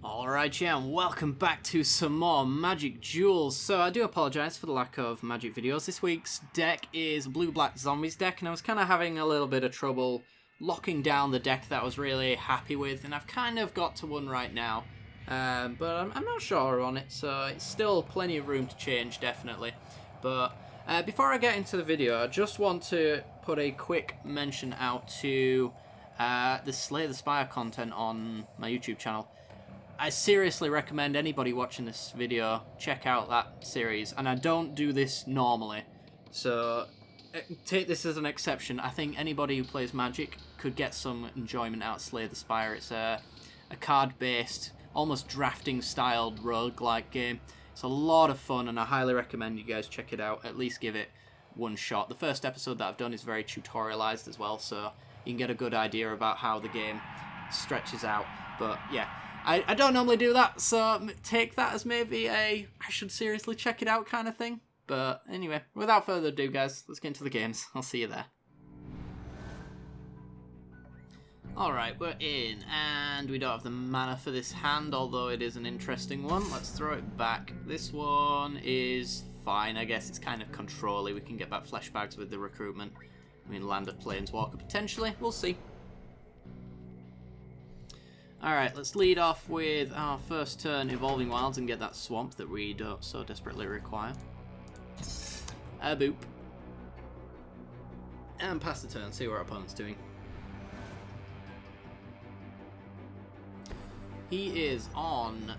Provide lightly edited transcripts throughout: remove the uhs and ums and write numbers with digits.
Alright, yeah, and welcome back to some more Magic Duels. So I do apologise for the lack of Magic videos. This week's deck is Blue-Black Zombies deck, and I was kind of having a little bit of trouble locking down the deck that I was really happy with, and I've kind of got to one right now. But I'm not sure on it, so it's still plenty of room to change, definitely. But before I get into the video, I just want to put a quick mention out to the Slay the Spire content on my YouTube channel. I seriously recommend anybody watching this video check out that series, and I don't do this normally, so take this as an exception. I think anybody who plays Magic could get some enjoyment out of Slay the Spire. It's a card-based, almost drafting-styled roguelike game. It's a lot of fun, and I highly recommend you guys check it out, at least give it one shot. The first episode that I've done is very tutorialized as well, so you can get a good idea about how the game stretches out, but yeah. I don't normally do that, so take that as maybe I should seriously check it out kind of thing. But anyway, without further ado, guys, let's get into the games. I'll see you there. Alright, we're in, and we don't have the mana for this hand, although it is an interesting one. Let's throw it back. This one is fine, I guess. It's kind of control-y. We can get back flesh bags with the recruitment. We can land a Planeswalker potentially. We'll see. Alright, let's lead off with our first turn Evolving Wilds and get that swamp that we don't so desperately require. A boop. And pass the turn, see what our opponent's doing. He is on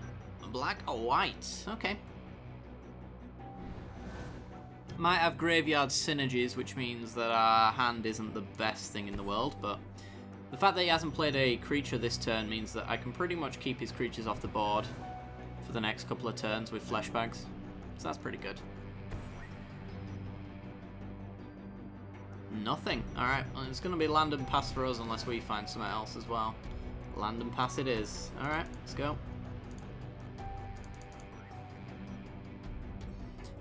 black or white. Okay. Might have graveyard synergies, which means that our hand isn't the best thing in the world, but the fact that he hasn't played a creature this turn means that I can pretty much keep his creatures off the board for the next couple of turns with flesh bags. So that's pretty good. Nothing. Alright, well, it's going to be land and pass for us unless we find something else as well. Land and pass it is. Alright, let's go.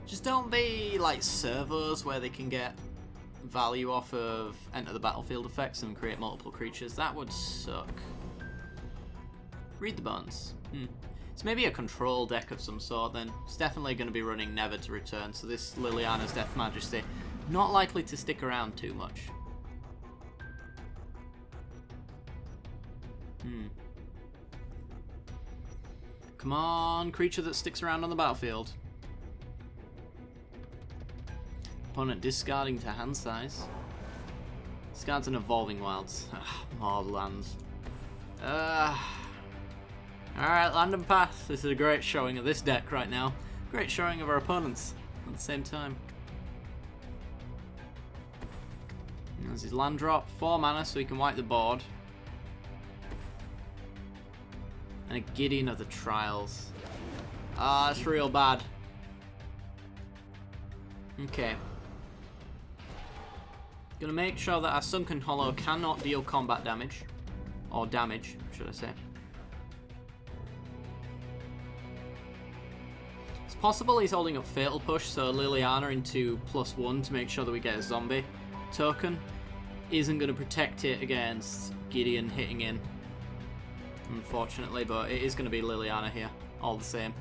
Just don't be like servos where they can get value off of enter the battlefield effects and create multiple creatures. That would suck. Read the bones. It's maybe a control deck of some sort then. It's definitely going to be running Never to Return, so this Liliana's Death Majesty not likely to stick around too much. Come on, creature that sticks around on the battlefield. Opponent discarding to hand size. Discards an Evolving Wilds. More lands. Alright, land and pass. This is a great showing of this deck right now. Great showing of our opponents at the same time. There's his land drop. 4 mana so he can wipe the board. And a Gideon of the Trials. That's real bad. Okay. Gonna make sure that our Sunken Hollow cannot deal combat damage. Or damage, should I say. It's possible he's holding up Fatal Push, so Liliana into +1 to make sure that we get a zombie token isn't going to protect it against Gideon hitting in, unfortunately, but it is going to be Liliana here, all the same.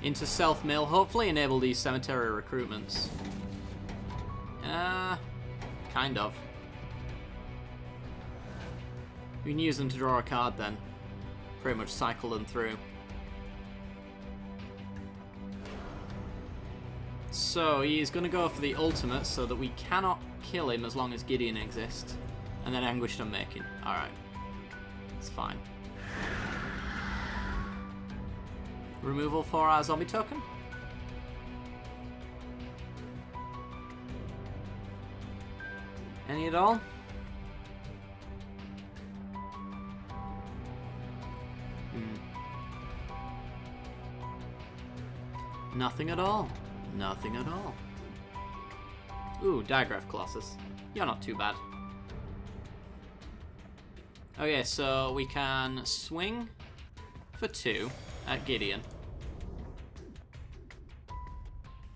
Into self-mill, hopefully enable these cemetery recruitments. Kind of. We can use them to draw a card then. Pretty much cycle them through. So he's going to go for the ultimate so that we cannot kill him as long as Gideon exists. And then Anguished Unmaking. Alright. It's fine. Removal for our zombie token. Any at all? Nothing at all. Nothing at all. Ooh, Digraph Colossus. You're not too bad. Okay, so we can swing for 2 at Gideon.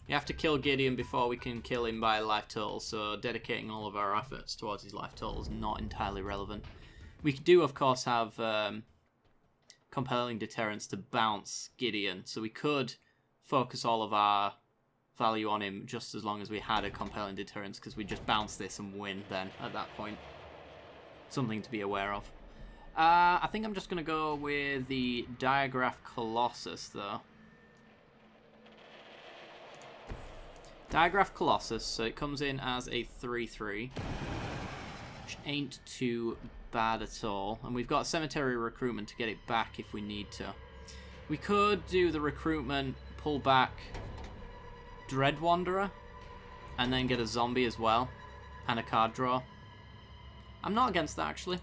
You have to kill Gideon before we can kill him by life total, so dedicating all of our efforts towards his life total is not entirely relevant. We do, of course, have compelling deterrence to bounce Gideon, so we could focus all of our value on him just as long as we had a compelling deterrence, because we just bounce this and win then at that point. Something to be aware of. I think I'm just going to go with the Diagraph Colossus, though. Diagraph Colossus, so it comes in as a 3-3, which ain't too bad at all. And we've got Cemetery Recruitment to get it back if we need to. We could do the recruitment, pull back Dread Wanderer, and then get a zombie as well, and a card draw. I'm not against that, actually.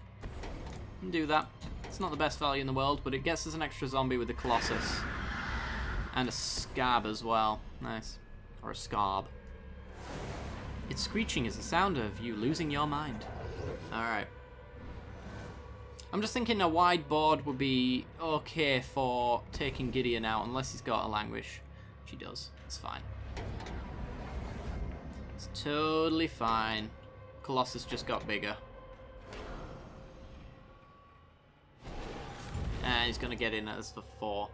Can do that. It's not the best value in the world, but it gets us an extra zombie with the Colossus. And a Scab as well. Nice. Or a Scarb. Its screeching is the sound of you losing your mind. Alright. I'm just thinking a wide board would be okay for taking Gideon out, unless he's got a Languish. Which he does. It's fine. It's totally fine. Colossus just got bigger. And he's going to get in as the 4.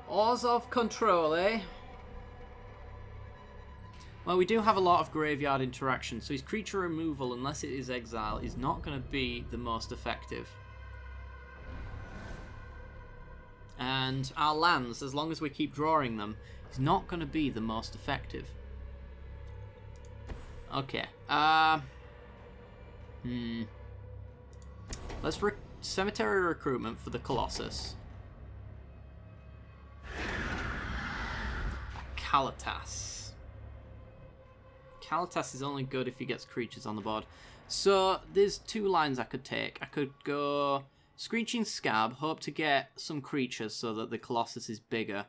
Oars of Control, eh? Well, we do have a lot of graveyard interaction, so his creature removal, unless it is exile, is not going to be the most effective. And our lands, as long as we keep drawing them, is not going to be the most effective. Okay. Let's Cemetery Recruitment for the Colossus. Kalitas. Kalitas is only good if he gets creatures on the board. So there's 2 lines I could take. I could go Screeching Scab, hope to get some creatures so that the Colossus is bigger.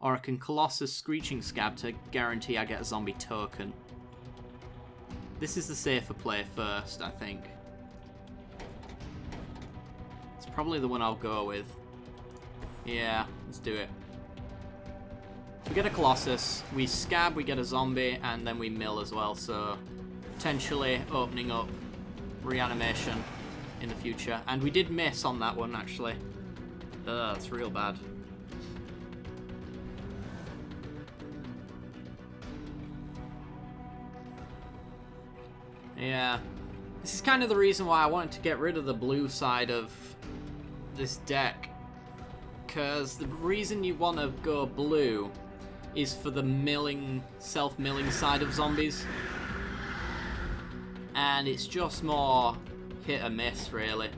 Or I can Colossus Screeching Scab to guarantee I get a zombie token. This is the safer play first, I think. It's probably the one I'll go with. Yeah, let's do it. We get a Colossus, we Scab, we get a zombie, and then we mill as well, so potentially opening up reanimation in the future. And we did miss on that one, actually. That's real bad. Yeah. This is kind of the reason why I wanted to get rid of the blue side of this deck. Because the reason you want to go blue is for the milling, self-milling side of zombies. And it's just more hit or miss, really.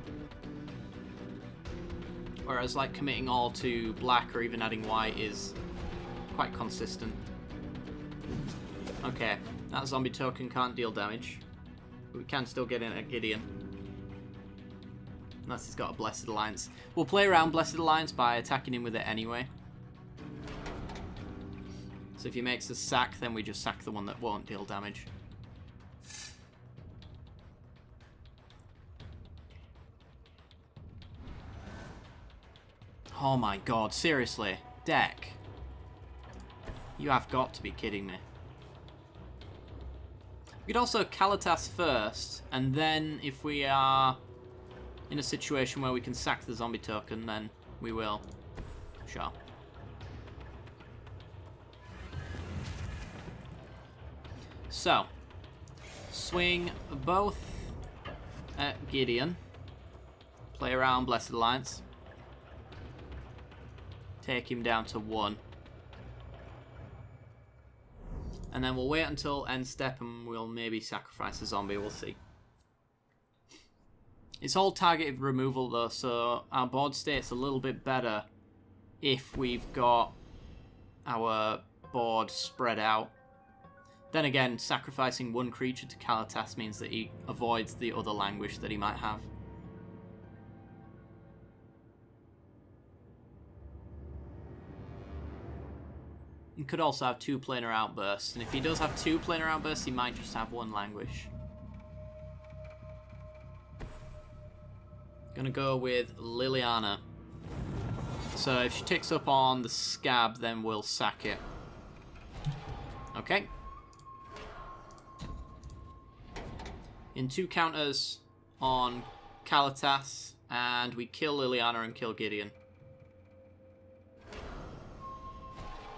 Whereas, like, committing all to black or even adding white is quite consistent. Okay, that zombie token can't deal damage. But we can still get in at Gideon. Unless he's got a Blessed Alliance. We'll play around Blessed Alliance by attacking him with it anyway. So if he makes us sack, then we just sack the one that won't deal damage. Oh my god, seriously. Deck. You have got to be kidding me. We could also Kalitas first, and then if we are in a situation where we can sack the zombie token, then we will. Sure. So, swing both at Gideon. Play around Blessed Alliance. Take him down to 1. And then we'll wait until end step and we'll maybe sacrifice a zombie, we'll see. It's all targeted removal though, so our board state's a little bit better if we've got our board spread out. Then again, sacrificing one creature to Kalitas means that he avoids the other Languish that he might have. He could also have 2 planar outbursts, and if he does have 2 planar outbursts, he might just have 1 Languish. Gonna go with Liliana. So if she ticks up on the Scab, then we'll sack it. in 2 counters on Kalitas, and we kill Liliana and kill Gideon.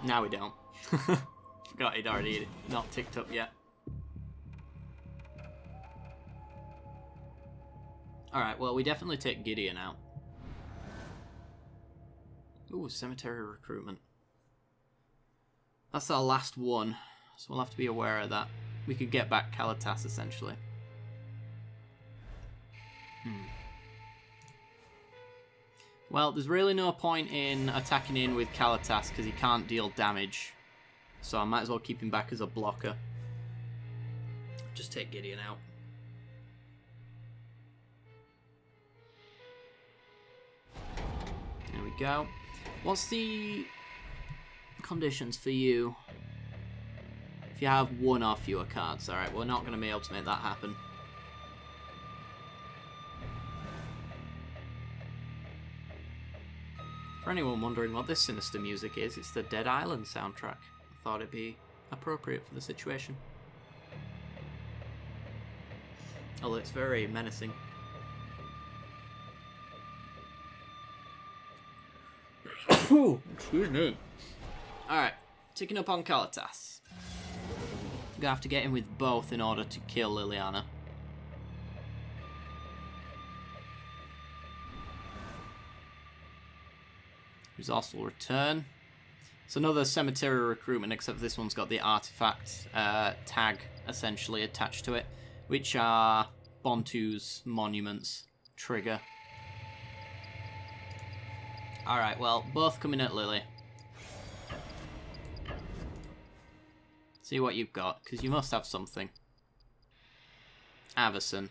Now we don't. Forgot he'd already not ticked up yet. Alright, well, we definitely take Gideon out. Ooh, cemetery recruitment. That's our last one, so we'll have to be aware of that. We could get back Kalitas, essentially. Well, there's really no point in attacking in with Kalitas because he can't deal damage. So I might as well keep him back as a blocker. Just take Gideon out. There we go. What's the conditions for you? If you have 1 or fewer cards. Alright, we're not going to be able to make that happen. For anyone wondering what this sinister music is, it's the Dead Island soundtrack. I thought it'd be appropriate for the situation. Although it's very menacing. Excuse me. Alright, ticking up on Kalitas. Gonna have to get in with both in order to kill Liliana. Resourceful Return. It's another cemetery recruitment, except this one's got the artifact tag essentially attached to it, which are Bontu's monuments trigger. Alright, well, both coming at Lily. See what you've got, because you must have something. Avison.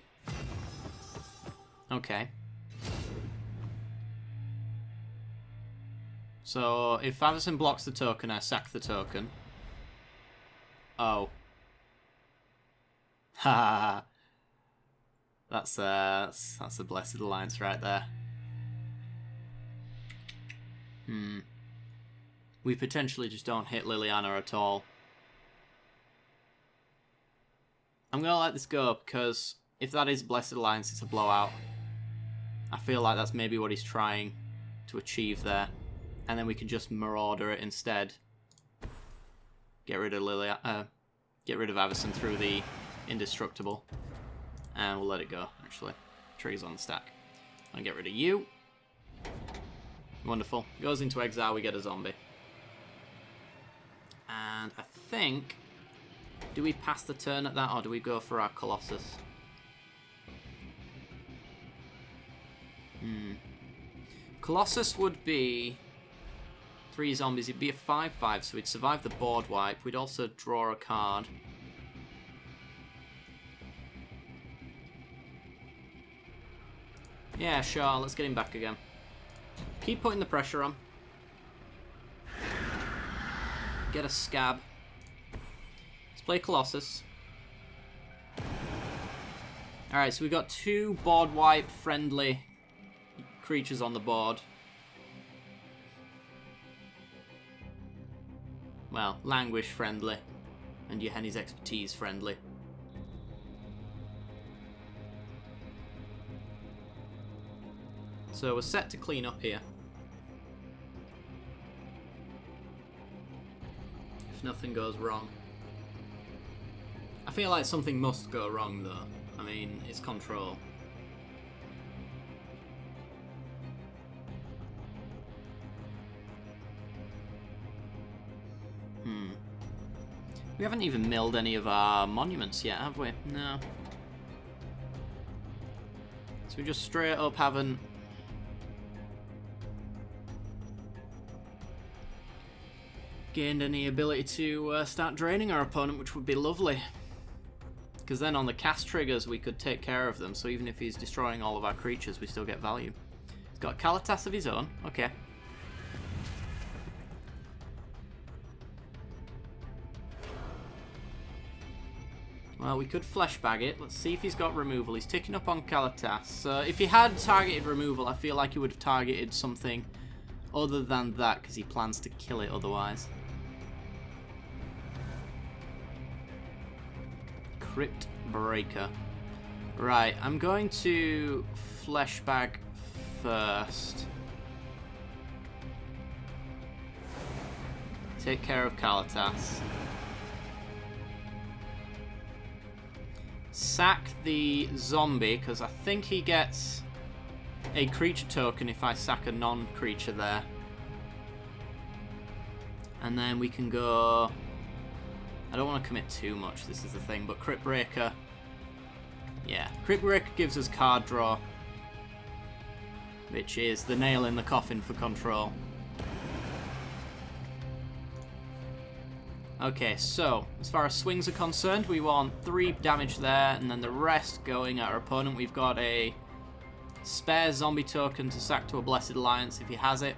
Okay. So, if Avison blocks the token, I sack the token. Oh. Ha! That's a blessed alliance right there. We potentially just don't hit Liliana at all. I'm gonna let this go, because if that is Blessed Alliance, it's a blowout. I feel like that's maybe what he's trying to achieve there. And then we can just Marauder it instead. Get rid of Avison through the Indestructible. And we'll let it go, actually. Trigger's on the stack. And get rid of you. Wonderful. Goes into exile, we get a zombie. And I think... Do we pass the turn at that, or do we go for our Colossus? Colossus would be 3 zombies. It'd be a 5/5, so we'd survive the board wipe. We'd also draw a card. Yeah, sure. Let's get him back again. Keep putting the pressure on. Get a scab. Let's play Colossus. Alright, so we've got 2 board wipe friendly creatures on the board. Well, Languish friendly. And Yahenni's Expertise friendly. So we're set to clean up here. If nothing goes wrong. I feel like something must go wrong though. I mean, it's control. We haven't even milled any of our monuments yet, have we? No. So we just straight up haven't... gained any ability to start draining our opponent, which would be lovely. Because then on the cast triggers we could take care of them, so even if he's destroying all of our creatures we still get value. He's got Kalitas of his own, okay. Well, we could flesh bag it. Let's see if he's got removal. He's ticking up on Kalitas. If he had targeted removal, I feel like he would have targeted something other than that, because he plans to kill it otherwise. Crypt Breaker. Right, I'm going to fleshbag first. Take care of Kalitas. Sack the zombie, because I think he gets a creature token if I sack a non-creature there. And then we can go... I don't want to commit too much, this is the thing, but Crypt Breaker... Yeah, Crypt Breaker gives us card draw, which is the nail in the coffin for control. Okay, so, as far as swings are concerned, we want 3 damage there, and then the rest going at our opponent. We've got a spare zombie token to sack to a Blessed Alliance if he has it.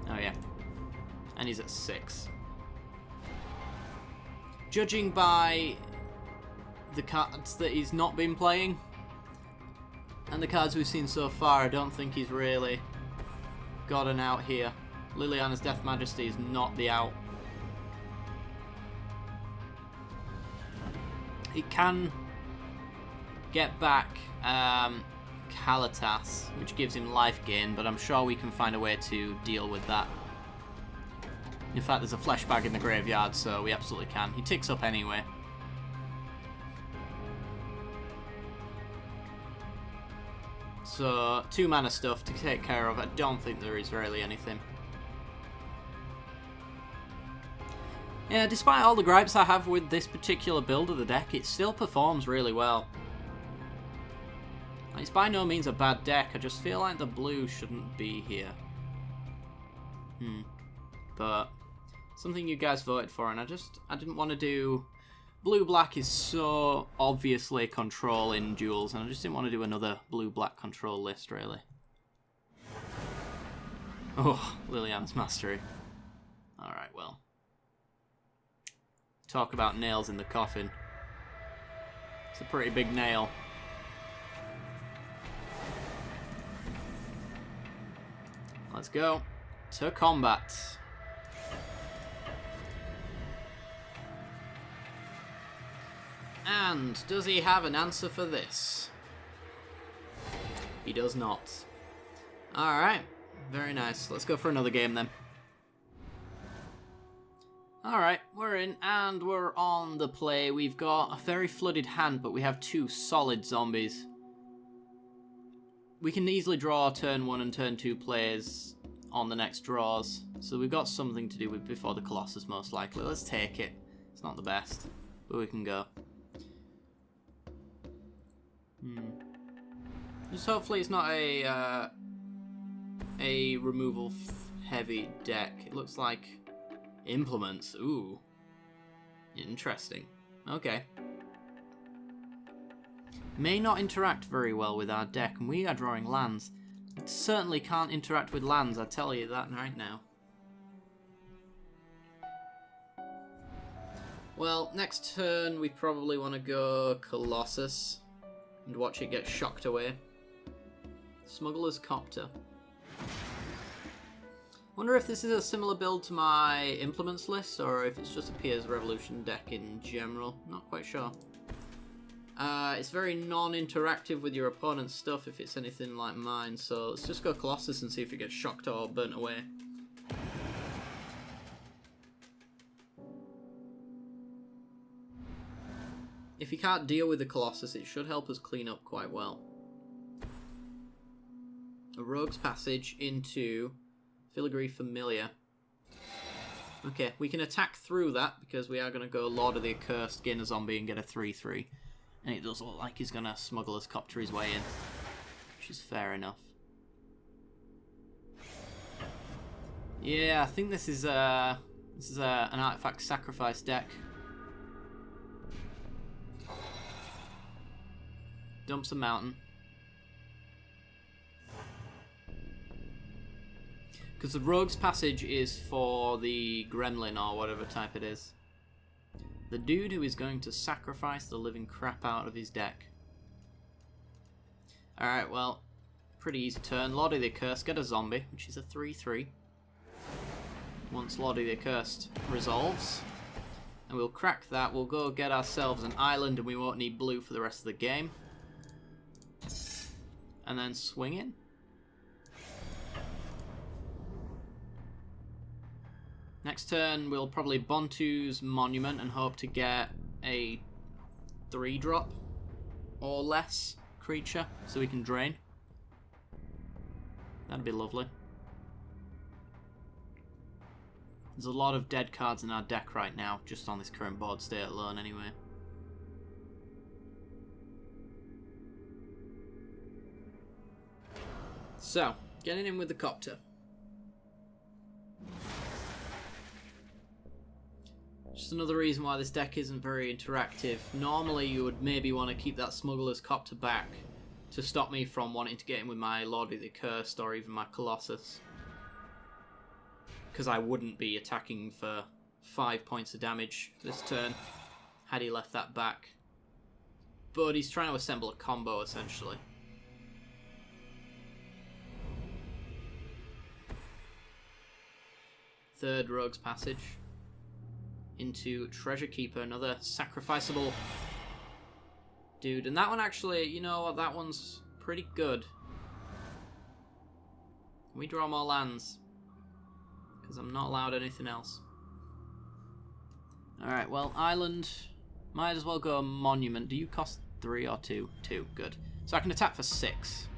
Oh yeah. And he's at 6. Judging by the cards that he's not been playing, and the cards we've seen so far, I don't think he's really got an out here. Liliana's Death Majesty is not the out. He can get back Kalitas, which gives him life gain, but I'm sure we can find a way to deal with that. In fact, there's a fleshbag in the graveyard, so we absolutely can. He ticks up anyway. So, 2 mana stuff to take care of. I don't think there is really anything. Yeah, despite all the gripes I have with this particular build of the deck, it still performs really well. It's by no means a bad deck, I just feel like the blue shouldn't be here. But something you guys voted for, and I didn't want to do... Blue-black is so obviously control in Duels, and I just didn't want to do another blue-black control list, really. Oh, Liliana's Mastery. Alright, well. Talk about nails in the coffin. It's a pretty big nail. Let's go to combat. And does he have an answer for this? He does not. Alright, very nice. Let's go for another game then. Alright, we're in and we're on the play. We've got a very flooded hand, but we have 2 solid zombies. We can easily draw turn 1 and turn 2 plays on the next draws. So we've got something to do with before the Colossus, most likely. Let's take it. It's not the best, but we can go. Just hopefully it's not a removal heavy deck. It looks like implements. Ooh, interesting. Okay. May not interact very well with our deck, and we are drawing lands. It certainly can't interact with lands, I tell you that right now. Well, next turn we probably want to go Colossus and watch it get shocked away. Smuggler's Copter. Wonder if this is a similar build to my implements list, or if it's just a Piers Revolution deck in general. Not quite sure. It's very non-interactive with your opponent's stuff if it's anything like mine, so let's just go Colossus and see if it gets shocked or burnt away. If you can't deal with the Colossus, it should help us clean up quite well. A Rogue's Passage into Filigree Familiar. Okay, we can attack through that because we are going to go Lord of the Accursed, gain a zombie and get a 3/3. And it does look like he's going to Smuggler's Copter his way in, which is fair enough. Yeah, I think this is an artifact sacrifice deck. Dumps a mountain. Because the Rogue's Passage is for the Gremlin or whatever type it is. The dude who is going to sacrifice the living crap out of his deck. Alright, well, pretty easy turn. Lord of the Accursed, get a zombie, which is a 3/3. Once Lord of the Accursed resolves. And we'll crack that. We'll go get ourselves an island and we won't need blue for the rest of the game. And then swing in. Next turn, we'll probably Bontu's Monument and hope to get a 3-drop or less creature so we can drain. That'd be lovely. There's a lot of dead cards in our deck right now, just on this current board state alone anyway. So, getting in with the Copter. Just another reason why this deck isn't very interactive. Normally you would maybe want to keep that Smuggler's Copter back to stop me from wanting to get in with my Lord of the Accursed or even my Colossus. Because I wouldn't be attacking for 5 points of damage this turn had he left that back. But he's trying to assemble a combo essentially. Third Rogue's Passage. Into Treasure Keeper, another sacrificable dude. And that one actually, you know what, that one's pretty good. We draw more lands. Because I'm not allowed anything else. Alright, well, Island. Might as well go Monument. Do you cost 3 or 2? 2, good. So I can attack for 6.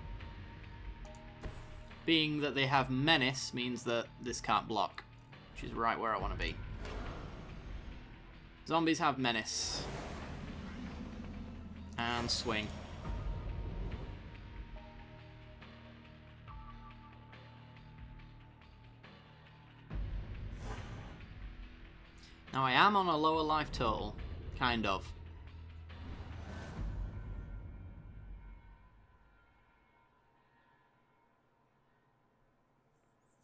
Being that they have Menace means that this can't block. Which is right where I want to be. Zombies have Menace. And swing. Now I am on a lower life total. Kind of.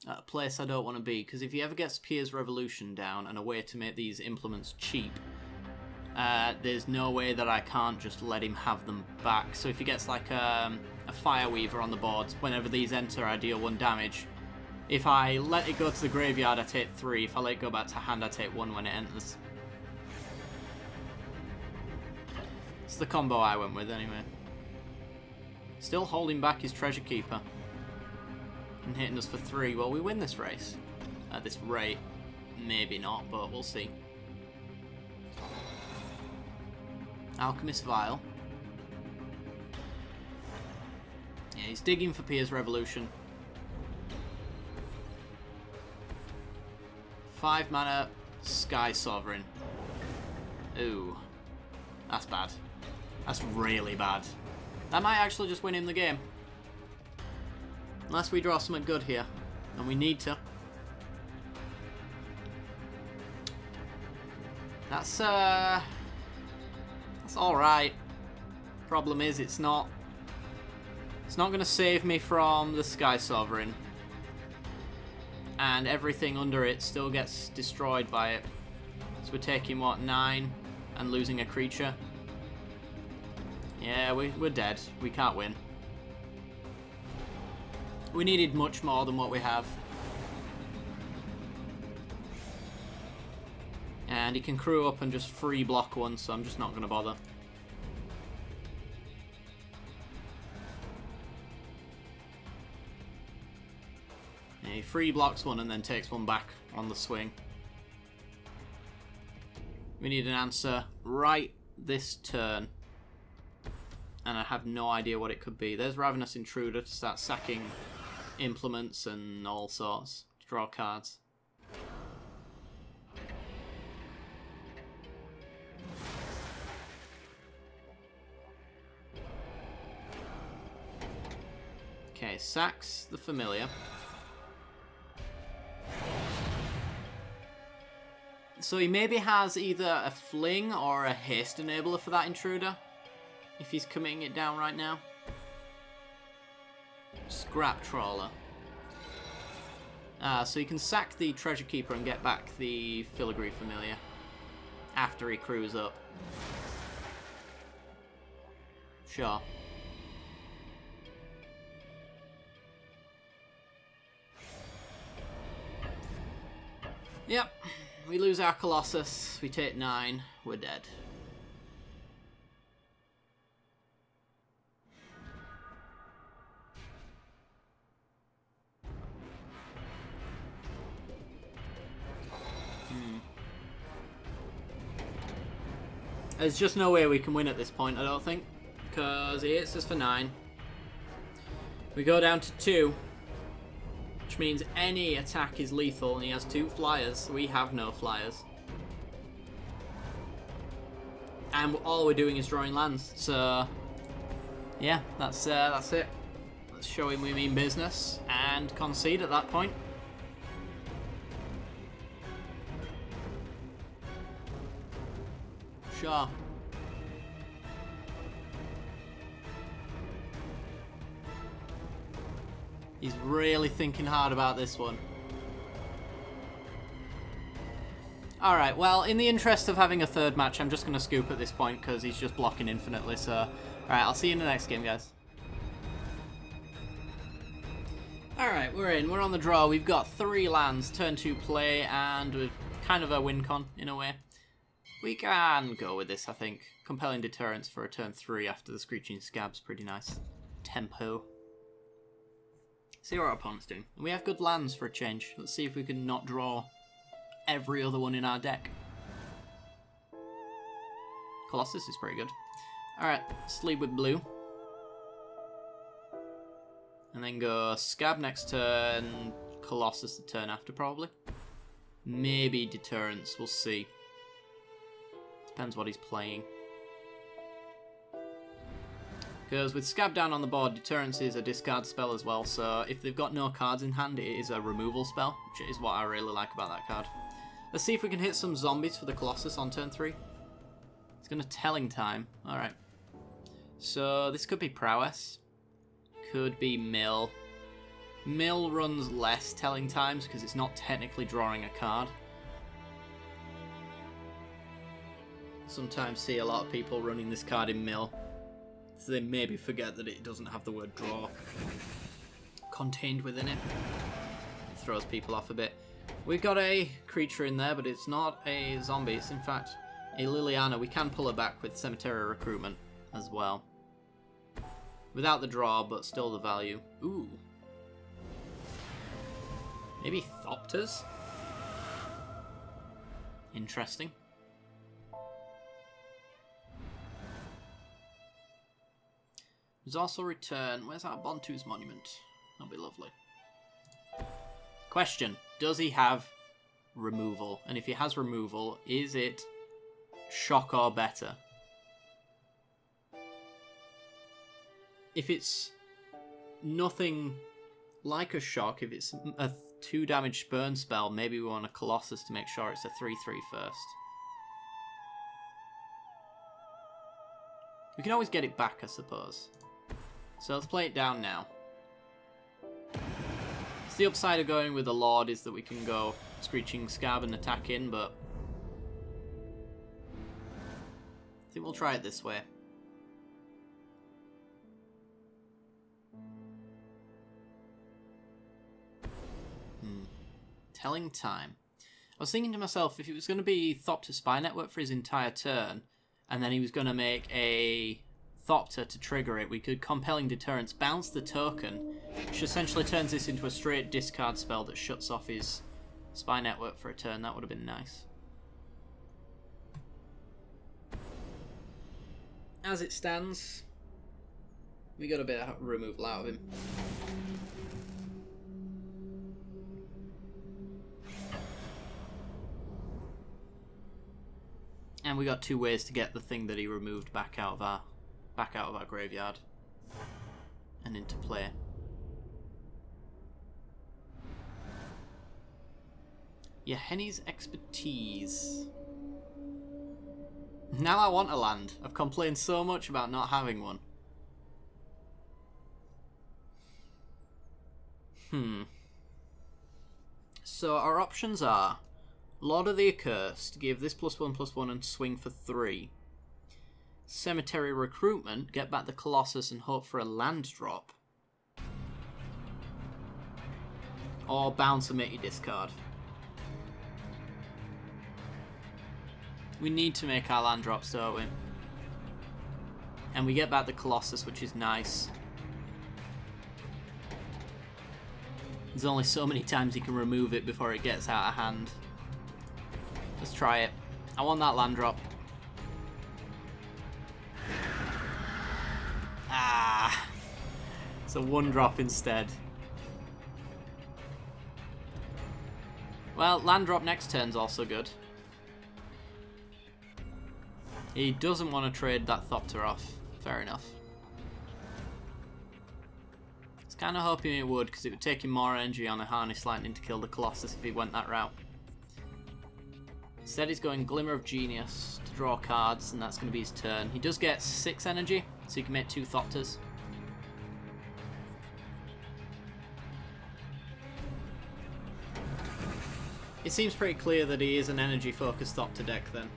At a place I don't want to be, because if he ever gets Pier's Revolution down and a way to make these implements cheap, there's no way that I can't just let him have them back. So if he gets like a Fire Weaver on the board, whenever these enter I deal 1 damage. If I let it go to the graveyard I take 3, if I let it go back to hand I take 1 when it enters. It's the combo I went with anyway. Still holding back his Treasure Keeper. And hitting us for 3. Well, we win this race. At this rate. Maybe not, but we'll see. Alchemist Vial. Yeah, he's digging for Pier's Revolution. 5 mana, Sky Sovereign. Ooh. That's bad. That's really bad. That might actually just win him the game. Unless we draw something good here. And we need to. That's alright. Problem is it's not gonna save me from the Sky Sovereign. And everything under it still gets destroyed by it. So we're taking what, 9 and losing a creature? Yeah, we're dead. We can't win. We needed much more than what we have. And he can crew up and just free block 1, so I'm just not going to bother. Yeah, he free blocks 1 and then takes 1 back on the swing. We need an answer right this turn. And I have no idea what it could be. There's Ravenous Intruder to start sacking implements and all sorts to draw cards. Okay, sacks the Familiar. So he maybe has either a Fling or a Haste enabler for that Intruder, if he's committing it down right now. Scrap Trawler. So he can sack the Treasure Keeper and get back the Filigree Familiar after he crews up. Sure. Yep, We lose our Colossus. We take 9. We're dead. There's just no way we can win at this point, I don't think. Because he hits us for 9. We go down to 2. Which means any attack is lethal, and he has 2 flyers. We have no flyers. And all we're doing is drawing lands. So, yeah, that's it. Let's show him we mean business and concede at that point. Sure. He's really thinking hard about this one. Alright, well, in the interest of having a third match, I'm just going to scoop at this point because he's just blocking infinitely. So, alright, I'll see you in the next game, guys. Alright, we're in. We're on the draw. We've got 3 lands, turn 2 play, and we're kind of a win con, in a way. We can go with this, I think. Compelling deterrence for a turn 3 after the Screeching Scab's pretty nice. Tempo. See what our opponent's doing. And we have good lands for a change. Let's see if we can not draw every other one in our deck. Colossus is pretty good. Alright, let's lead with blue. And then go Scab next turn, Colossus the turn after probably. Maybe deterrence, we'll see. Depends what he's playing. Because with Scab down on the board, deterrence is a discard spell as well, so if they've got no cards in hand, it is a removal spell, which is what I really like about that card. Let's see if we can hit some zombies for the Colossus on turn 3. It's going to Telling Time. Alright. So this could be Prowess. Could be Mill. Mill runs less Telling Times because it's not technically drawing a card. Sometimes see a lot of people running this card in Mill. So they maybe forget that it doesn't have the word draw contained within it. It throws people off a bit. We've got a creature in there, but it's not a zombie. It's in fact a Liliana. We can pull her back with Cemetery Recruitment as well. Without the draw, but still the value. Ooh. Maybe Thopters? Interesting. There's also return. Where's our Bontu's Monument? That'll be lovely. Question. Does he have removal? And if he has removal, is it shock or better? If it's nothing like a shock, if it's a 2 damage spurn spell, maybe we want a Colossus to make sure it's a 3/3 first. We can always get it back, I suppose. So let's play it down now. So the upside of going with the Lord is that we can go Screeching Scab and attack in, but I think we'll try it this way. Telling Time. I was thinking to myself, if it was going to be Thopter Spy Network for his entire turn, and then he was going to make a Thopter to trigger it, we could Compelling Deterrence, bounce the token, which essentially turns this into a straight discard spell that shuts off his Spy Network for a turn. That would have been nice. As it stands, we got a bit of removal out of him. And we got 2 ways to get the thing that he removed back out of our graveyard and into play. Yeah, Henny's Expertise. Now I want a land. I've complained so much about not having one. So our options are Lord of the Accursed, give this +1/+1 and swing for 3. Cemetery Recruitment, get back the Colossus and hope for a land drop. Or bounce and make you discard. We need to make our land drops, don't we? And we get back the Colossus, which is nice. There's only so many times you can remove it before it gets out of hand. Let's try it. I want that land drop. Ah! It's a 1 drop instead. Well, land drop next turn's also good. He doesn't want to trade that Thopter off. Fair enough. I was kind of hoping it would, because it would take him more energy on a Harness Lightning to kill the Colossus if he went that route. Instead he's going Glimmer of Genius to draw cards, and that's going to be his turn. He does get 6 energy, so he can make 2 Thopters. It seems pretty clear that he is an energy-focused Thopter deck then.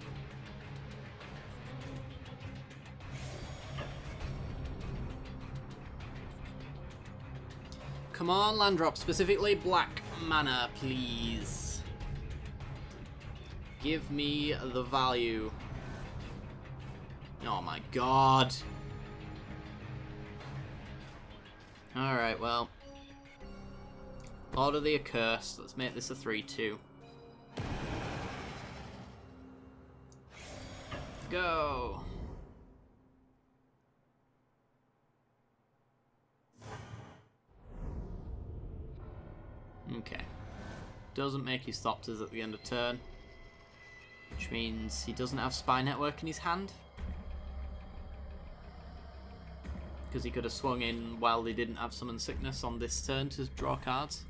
Come on, land drop, specifically black mana, please. Give me the value. Oh my god. Alright, well. Lord of the Accursed. Let's make this a 3-2. Go. Okay. Doesn't make his Thopters at the end of turn. Which means he doesn't have Spy Network in his hand. Because he could have swung in while they didn't have Summon Sickness on this turn to draw cards.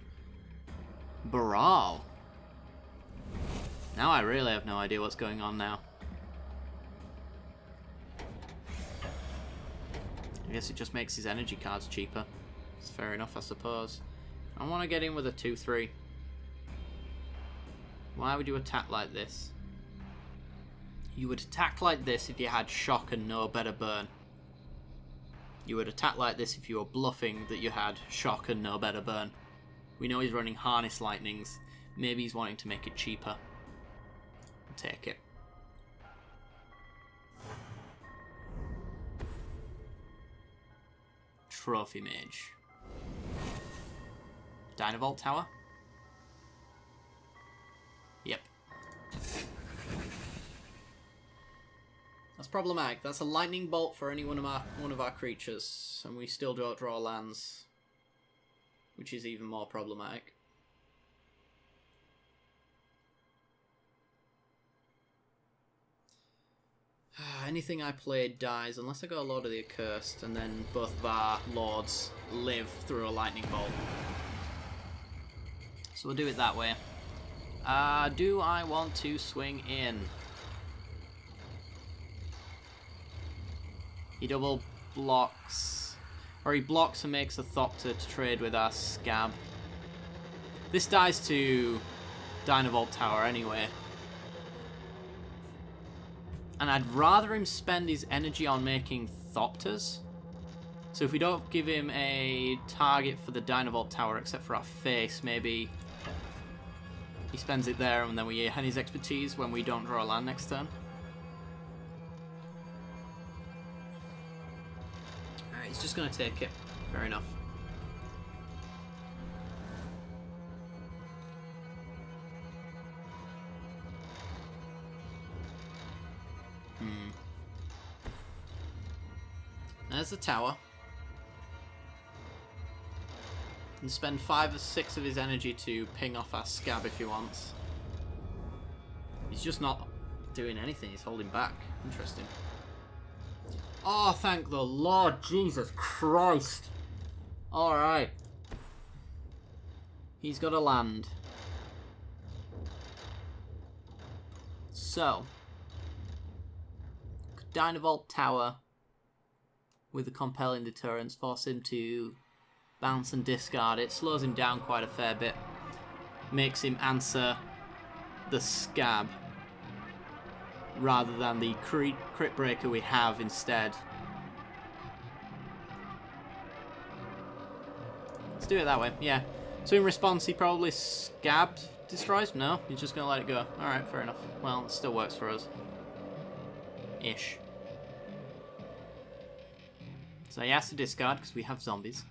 Baral. Now I really have no idea what's going on now. I guess it just makes his energy cards cheaper. It's fair enough, I suppose. I want to get in with a 2-3. Why would you attack like this? You would attack like this if you had Shock and no better burn. You would attack like this if you were bluffing that you had Shock and no better burn. We know he's running Harness Lightnings. Maybe he's wanting to make it cheaper. I'll take it. Trophy Mage. Dynavolt Tower? Yep. That's problematic. That's a lightning bolt for any one of our creatures, and we still don't draw lands, which is even more problematic. Anything I play dies unless I go Lord of the Accursed, and then both of our lords live through a lightning bolt. So we'll do it that way. Do I want to swing in? He double blocks, or he blocks and makes a Thopter to trade with our Scab. This dies to Dynavolt Tower anyway. And I'd rather him spend his energy on making Thopters. So if we don't give him a target for the Dynavolt Tower except for our face, maybe he spends it there and then we hand his expertise when we don't draw a land next turn. Alright, he's just going to take it. Fair enough. There's the tower. And spend 5 or 6 of his energy to ping off our Scab if he wants. He's just not doing anything, he's holding back. Interesting. Oh, thank the Lord, Jesus Christ. Alright. He's got to land. So. Dynavolt Tower with a compelling deterrence, force him to bounce and discard it, slows him down quite a fair bit, makes him answer the Scab rather than the crit breaker we have instead. Let's do it that way, yeah. So in response he probably Scab destroys? No, he's just going to let it go. Alright, fair enough. Well, it still works for us. Ish. So he has to discard because we have zombies.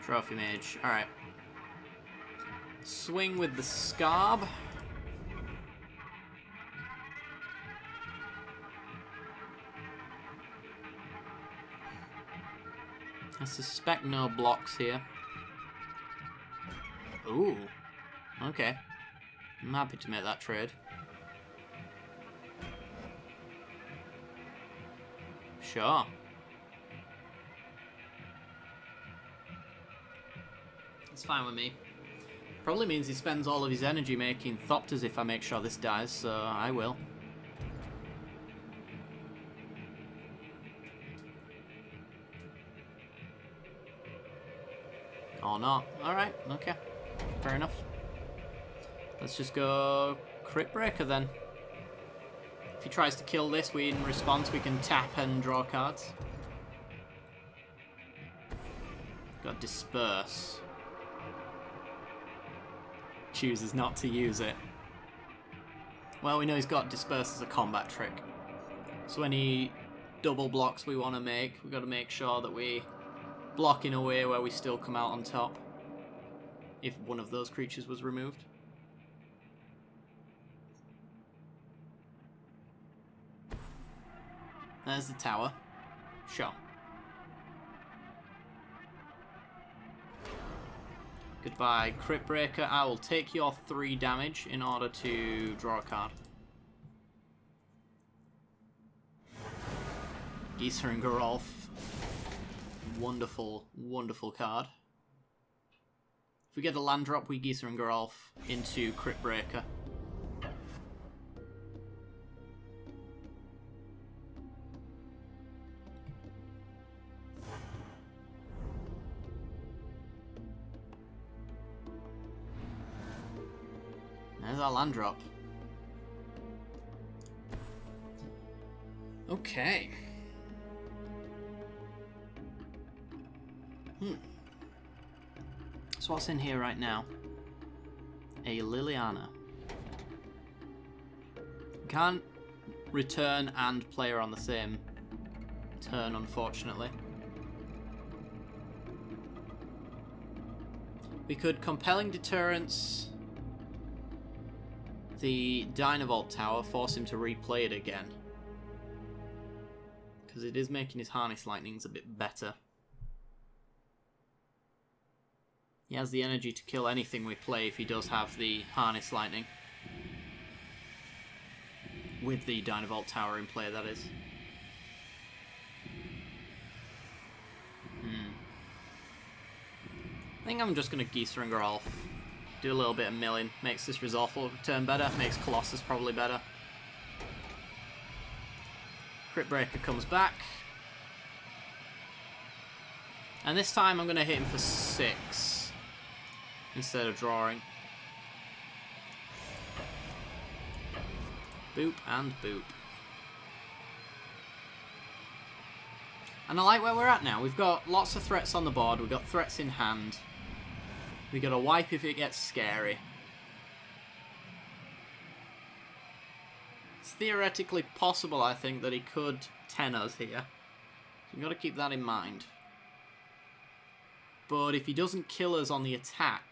Trophy mage. Alright. Swing with the Scarb. I suspect no blocks here. Ooh. Okay. I'm happy to make that trade. Sure. It's fine with me. Probably means he spends all of his energy making Thopters if I make sure this dies, so I will. Or not. Alright, okay. Fair enough. Let's just go Crit Breaker then. If he tries to kill this, in response we can tap and draw cards. Got Disperse. Chooses not to use it. Well, we know he's got Disperse as a combat trick. So any double blocks we want to make, we've got to make sure that we block in a way where we still come out on top. If one of those creatures was removed. There's the tower. Sure. Goodbye, Crit Breaker. I will take your 3 damage in order to draw a card. Geezer and Geralf. Wonderful, wonderful card. If we get a land drop, we Geezer and Geralf into Crit Breaker. There's our land drop. Okay. So what's in here right now? A Liliana. Can't return and player on the same turn, unfortunately. We could Compelling Deterrence the Dynavolt Tower, force him to replay it again. Because it is making his Harness Lightnings a bit better. He has the energy to kill anything we play if he does have the Harness Lightning. With the Dynavolt Tower in play, that is. I think I'm just going to Geezer and Geralf. Do a little bit of milling. Makes this Resolve turn better. Makes Colossus probably better. Crit Breaker comes back. And this time I'm going to hit him for 6. Instead of drawing. Boop and boop. And I like where we're at now. We've got lots of threats on the board. We've got threats in hand. We got a wipe if it gets scary. It's theoretically possible, I think, that he could 10 us here. So we've got to keep that in mind. But if he doesn't kill us on the attack,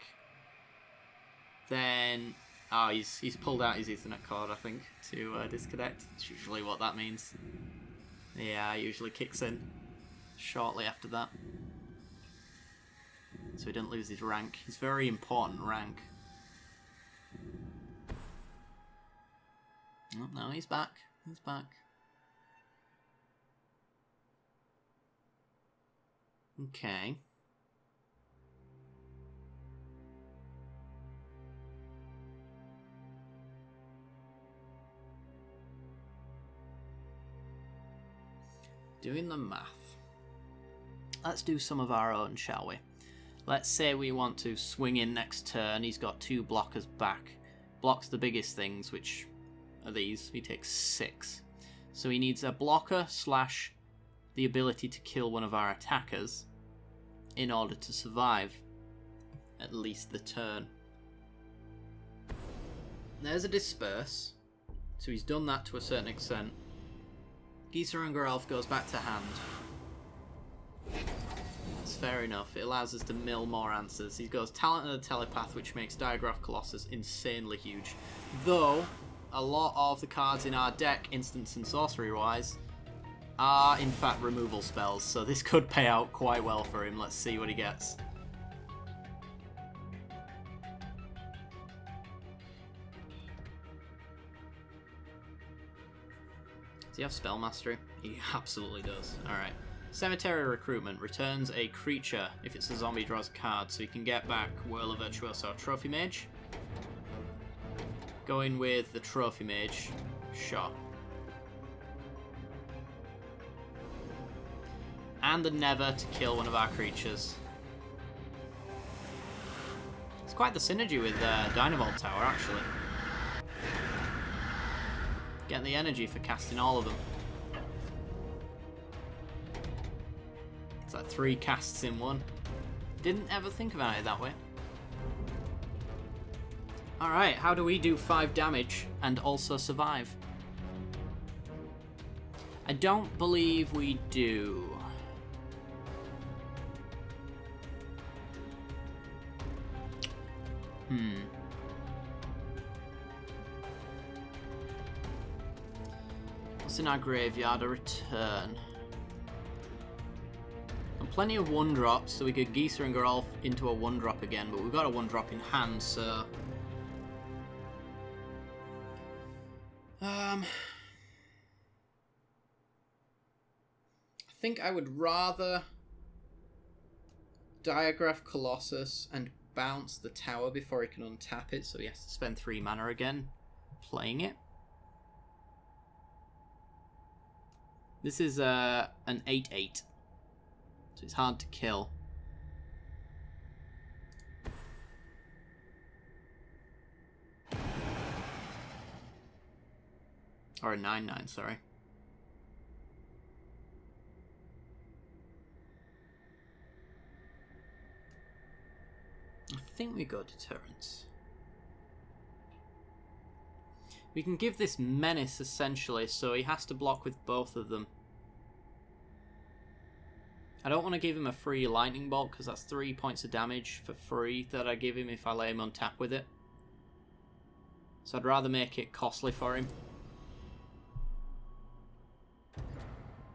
then... Oh, he's pulled out his Ethernet cord, I think, to disconnect. It's usually what that means. Yeah, it usually kicks in shortly after that. So he didn't lose his rank. His very important rank. Oh, no, he's back. He's back. Okay. Doing the math. Let's do some of our own, shall we? Let's say we want to swing in next turn. He's got 2 blockers back. Blocks the biggest things, which are these. He takes 6. So he needs a blocker / the ability to kill one of our attackers in order to survive. at least the turn. There's a disperse, so he's done that to a certain extent. Geezer and Geralf goes back to hand. That's fair enough. It allows us to mill more answers. He goes Talent of the Telepath, which makes Diagraph Colossus insanely huge. Though, a lot of the cards in our deck, instance and sorcery-wise, are in fact removal spells, so this could pay out quite well for him. Let's see what he gets. Does he have Spell Mastery? He absolutely does. Alright. Cemetery Recruitment returns a creature. If it's a zombie, draws a card, so you can get back Whirler Virtuoso, Trophy Mage. Going with the Trophy Mage, sure. And the Never to kill one of our creatures. It's quite the synergy with Dynavolt Tower, actually. Getting the energy for casting all of them. It's like 3 casts in one. Didn't ever think about it that way. Alright, how do we do 5 damage and also survive? I don't believe we do. What's in our graveyard? A return. And plenty of 1-drops, so we could Geezer and Geralf into a 1-drop again, but we've got a 1-drop in hand, so... I think I would rather Diagraph Colossus and bounce the tower before he can untap it, so he has to spend 3 mana again playing it. This is an 8/8, so it's hard to kill. Or a 9/9, sorry. I think we go Deterrence. We can give this Menace, essentially, so he has to block with both of them. I don't want to give him a free Lightning Bolt, because that's 3 points of damage for free that I give him if I let him untap with it. So I'd rather make it costly for him.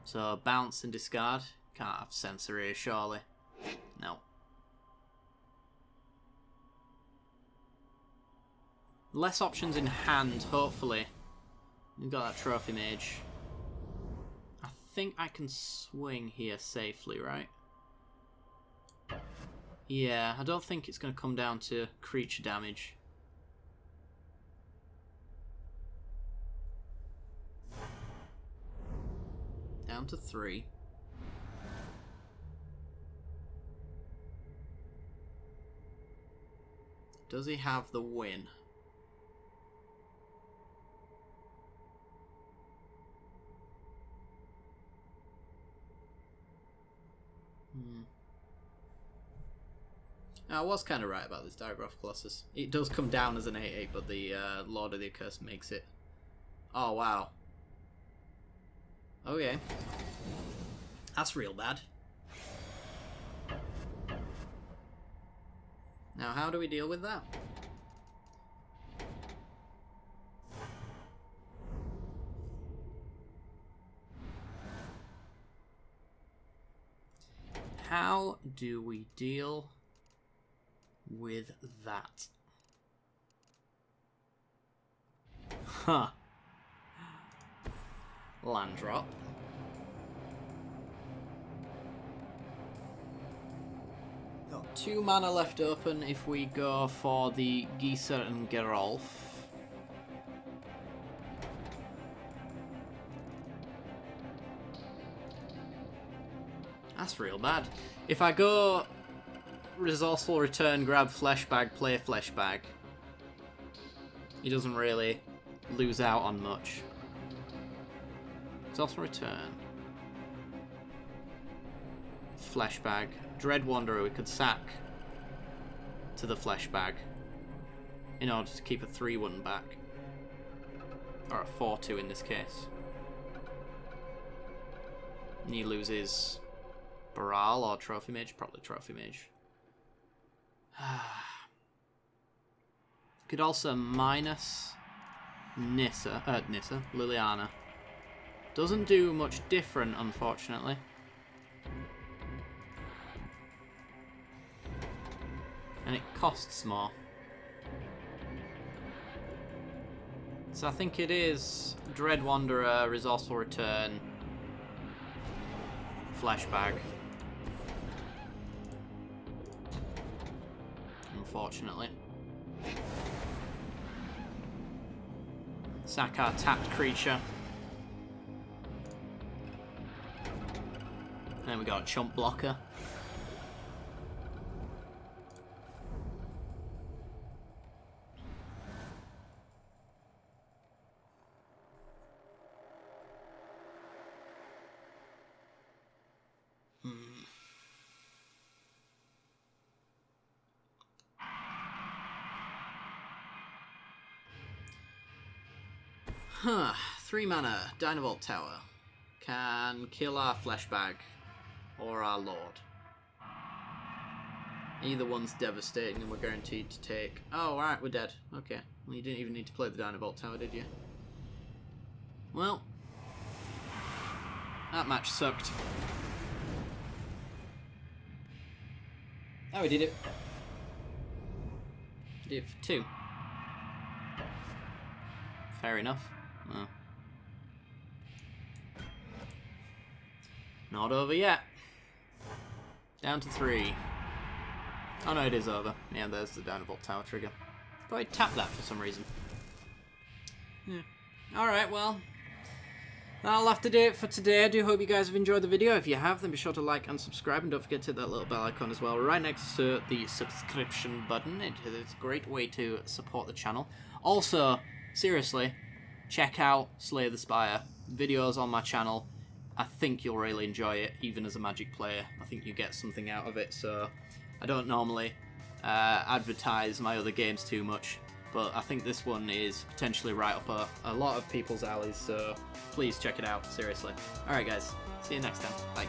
So bounce and discard. Can't have Sensory, surely. No. Less options in hand, hopefully. We've got that Trophy Mage. I think I can swing here safely, right? Yeah, I don't think it's going to come down to creature damage. Down to 3. Does he have the win? I was kind of right about this Diagraph Colossus. It does come down as an 8/8, but the Lord of the Accursed makes it. Oh, wow. Okay. That's real bad. Now, how do we deal with that? How do we deal with that? Huh. Land drop. Got 2 mana left open if we go for the Geezer and Geralf. That's real bad. If I go Resourceful Return, grab Fleshbag, play Fleshbag, he doesn't really lose out on much. Resourceful Return. Fleshbag. Dread Wanderer we could sack to the flesh bag in order to keep a 3-1 back. Or a 4-2 in this case. And he loses Baral or Trophy Mage? Probably Trophy Mage. Could also minus Liliana. Doesn't do much different, unfortunately. And it costs more. So I think it is Dread Wanderer, Resourceful Return, Flesh Bag. Unfortunately. Sack our tapped creature. And then we got a chump blocker. Huh, 3 mana, Dynavolt Tower. Can kill our Flesh Bag or our Lord. Either one's devastating and we're guaranteed to take... Oh, alright, we're dead. Okay. Well, you didn't even need to play the Dynavolt Tower, did you? Well, that match sucked. Oh, we did it. We did it for 2. Fair enough. Oh. Not over yet. Down to 3. Oh no, it is over. Yeah, there's the Dynavolt Tower trigger. But I tapped that for some reason. Yeah. Alright, well. That'll have to do it for today. I do hope you guys have enjoyed the video. If you have, then be sure to like and subscribe. And don't forget to hit that little bell icon as well, right next to the subscription button. It is a great way to support the channel. Also, seriously, check out Slay the Spire. Videos on my channel. I think you'll really enjoy it, even as a Magic player. I think you get something out of it, so I don't normally advertise my other games too much, but I think this one is potentially right up a lot of people's alleys, so please check it out, seriously. Alright guys, see you next time. Bye.